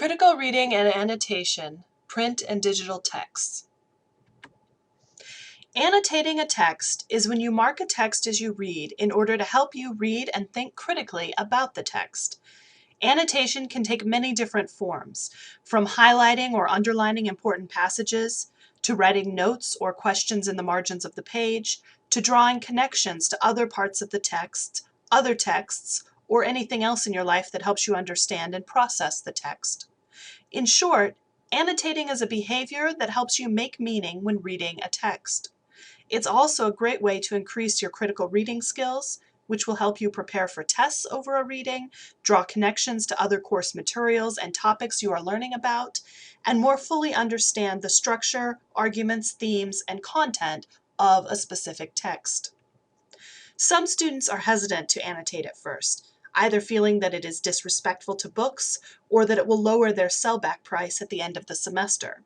Critical reading and annotation, print and digital texts. Annotating a text is when you mark a text as you read in order to help you read and think critically about the text. Annotation can take many different forms, from highlighting or underlining important passages, to writing notes or questions in the margins of the page, to drawing connections to other parts of the text, other texts, or anything else in your life that helps you understand and process the text. In short, annotating is a behavior that helps you make meaning when reading a text. It's also a great way to increase your critical reading skills, which will help you prepare for tests over a reading, draw connections to other course materials and topics you are learning about, and more fully understand the structure, arguments, themes, and content of a specific text. Some students are hesitant to annotate at first, either feeling that it is disrespectful to books or that it will lower their sell-back price at the end of the semester.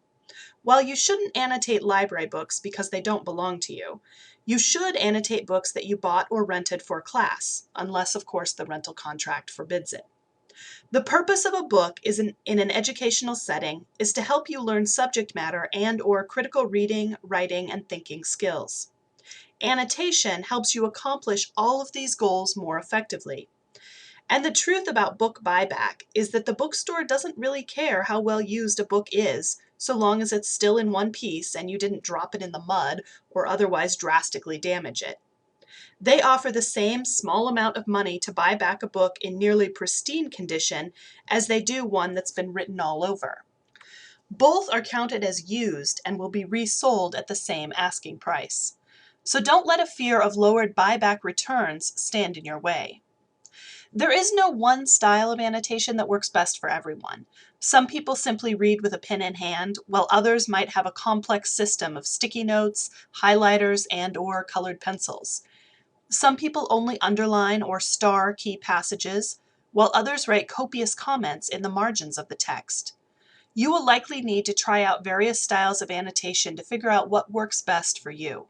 While you shouldn't annotate library books because they don't belong to you, you should annotate books that you bought or rented for class, unless, of course, the rental contract forbids it. The purpose of a book in an educational setting is to help you learn subject matter and/or critical reading, writing, and thinking skills. Annotation helps you accomplish all of these goals more effectively. And the truth about book buyback is that the bookstore doesn't really care how well used a book is, so long as it's still in one piece and you didn't drop it in the mud or otherwise drastically damage it. They offer the same small amount of money to buy back a book in nearly pristine condition as they do one that's been written all over. Both are counted as used and will be resold at the same asking price. So don't let a fear of lowered buyback returns stand in your way. There is no one style of annotation that works best for everyone. Some people simply read with a pen in hand, while others might have a complex system of sticky notes, highlighters, and/or colored pencils. Some people only underline or star key passages, while others write copious comments in the margins of the text. You will likely need to try out various styles of annotation to figure out what works best for you.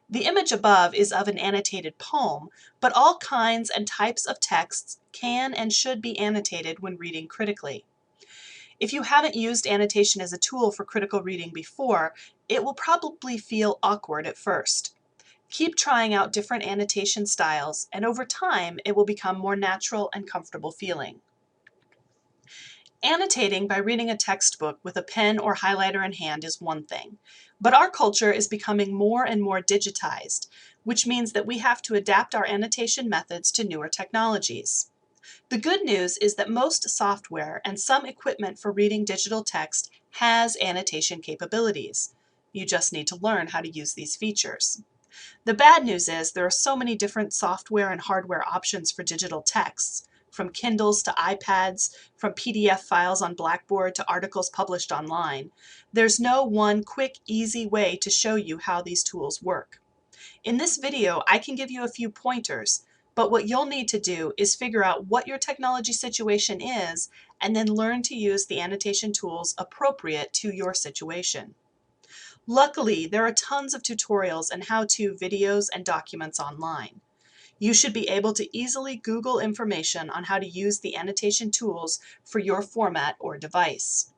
The image above is of an annotated poem, but all kinds and types of texts can and should be annotated when reading critically. If you haven't used annotation as a tool for critical reading before, it will probably feel awkward at first. Keep trying out different annotation styles, and over time, it will become more natural and comfortable feeling. Annotating by reading a textbook with a pen or highlighter in hand is one thing, but our culture is becoming more and more digitized, which means that we have to adapt our annotation methods to newer technologies. The good news is that most software and some equipment for reading digital text has annotation capabilities. You just need to learn how to use these features. The bad news is there are so many different software and hardware options for digital texts, from Kindles to iPads, from PDF files on Blackboard to articles published online. There's no one quick, easy way to show you how these tools work. In this video, I can give you a few pointers, but what you'll need to do is figure out what your technology situation is and then learn to use the annotation tools appropriate to your situation. Luckily, there are tons of tutorials and how-to videos and documents online. You should be able to easily Google information on how to use the annotation tools for your format or device.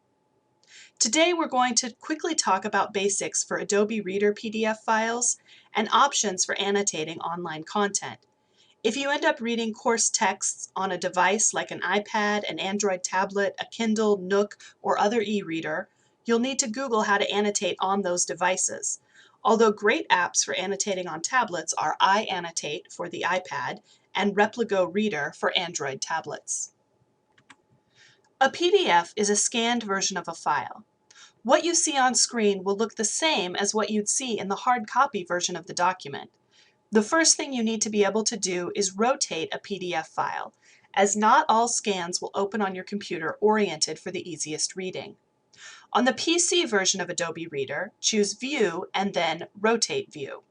Today we're going to quickly talk about basics for Adobe Reader PDF files and options for annotating online content. If you end up reading course texts on a device like an iPad, an Android tablet, a Kindle, Nook, or other e-reader, you'll need to Google how to annotate on those devices. Although great apps for annotating on tablets are iAnnotate for the iPad and Repligo Reader for Android tablets. A PDF is a scanned version of a file. What you see on screen will look the same as what you'd see in the hard copy version of the document. The first thing you need to be able to do is rotate a PDF file, as not all scans will open on your computer oriented for the easiest reading. On the PC version of Adobe Reader, choose View and then Rotate View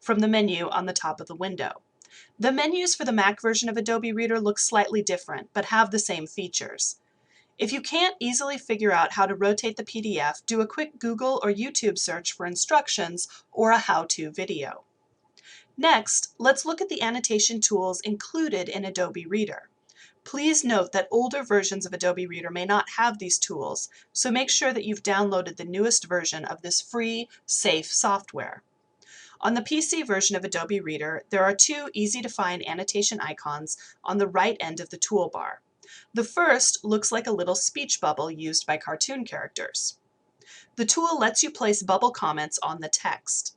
from the menu on the top of the window. The menus for the Mac version of Adobe Reader look slightly different, but have the same features. If you can't easily figure out how to rotate the PDF, do a quick Google or YouTube search for instructions or a how-to video. Next, let's look at the annotation tools included in Adobe Reader. Please note that older versions of Adobe Reader may not have these tools, so make sure that you've downloaded the newest version of this free, safe software. On the PC version of Adobe Reader, there are two easy-to-find annotation icons on the right end of the toolbar. The first looks like a little speech bubble used by cartoon characters. The tool lets you place bubble comments on the text.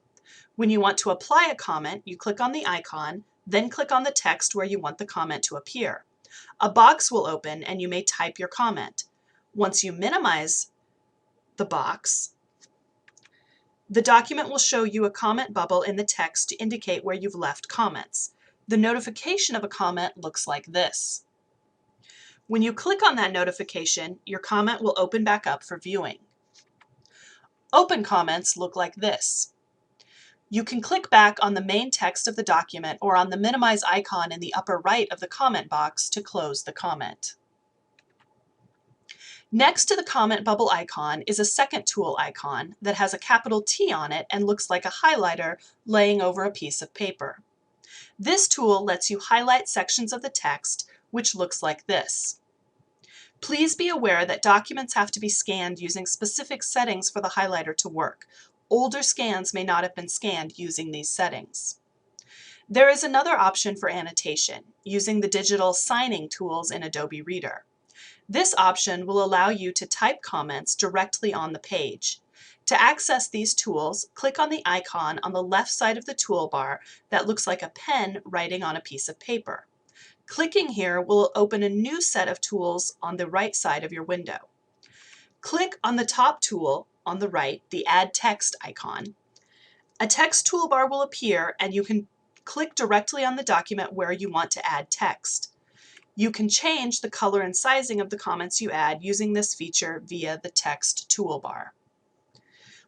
When you want to apply a comment, you click on the icon, then click on the text where you want the comment to appear. A box will open and you may type your comment. Once you minimize the box, the document will show you a comment bubble in the text to indicate where you've left comments. The notification of a comment looks like this. When you click on that notification, your comment will open back up for viewing. Open comments look like this. You can click back on the main text of the document or on the minimize icon in the upper right of the comment box to close the comment. Next to the comment bubble icon is a second tool icon that has a capital T on it and looks like a highlighter laying over a piece of paper. This tool lets you highlight sections of the text, which looks like this. Please be aware that documents have to be scanned using specific settings for the highlighter to work. Older scans may not have been scanned using these settings. There is another option for annotation, using the digital signing tools in Adobe Reader. This option will allow you to type comments directly on the page. To access these tools, click on the icon on the left side of the toolbar that looks like a pen writing on a piece of paper. Clicking here will open a new set of tools on the right side of your window. Click on the top tool on the right, the Add Text icon. A text toolbar will appear and you can click directly on the document where you want to add text. You can change the color and sizing of the comments you add using this feature via the text toolbar.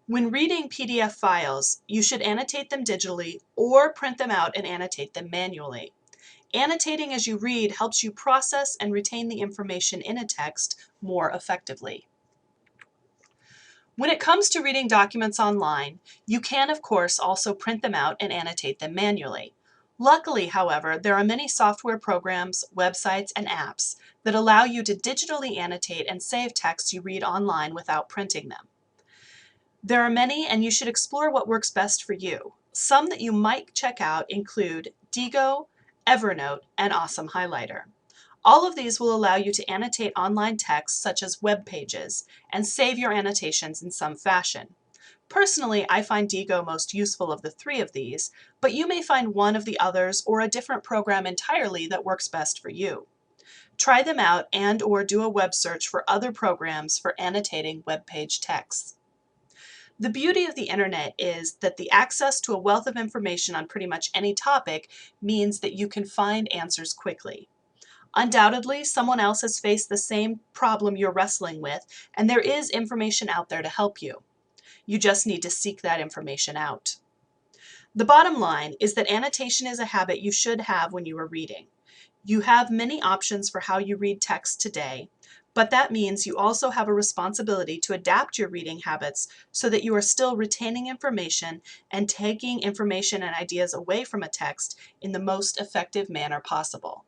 When reading PDF files, you should annotate them digitally or print them out and annotate them manually. Annotating as you read helps you process and retain the information in a text more effectively. When it comes to reading documents online, you can, of course, also print them out and annotate them manually. Luckily, however, there are many software programs, websites, and apps that allow you to digitally annotate and save texts you read online without printing them. There are many, and you should explore what works best for you. Some that you might check out include Diigo, Evernote, and Awesome Highlighter. All of these will allow you to annotate online text such as web pages and save your annotations in some fashion. Personally, I find Diigo most useful of the three of these, but you may find one of the others or a different program entirely that works best for you. Try them out and/or do a web search for other programs for annotating web page texts. The beauty of the internet is that the access to a wealth of information on pretty much any topic means that you can find answers quickly. Undoubtedly, someone else has faced the same problem you're wrestling with, and there is information out there to help you. You just need to seek that information out. The bottom line is that annotation is a habit you should have when you are reading. You have many options for how you read text today, but that means you also have a responsibility to adapt your reading habits so that you are still retaining information and taking information and ideas away from a text in the most effective manner possible.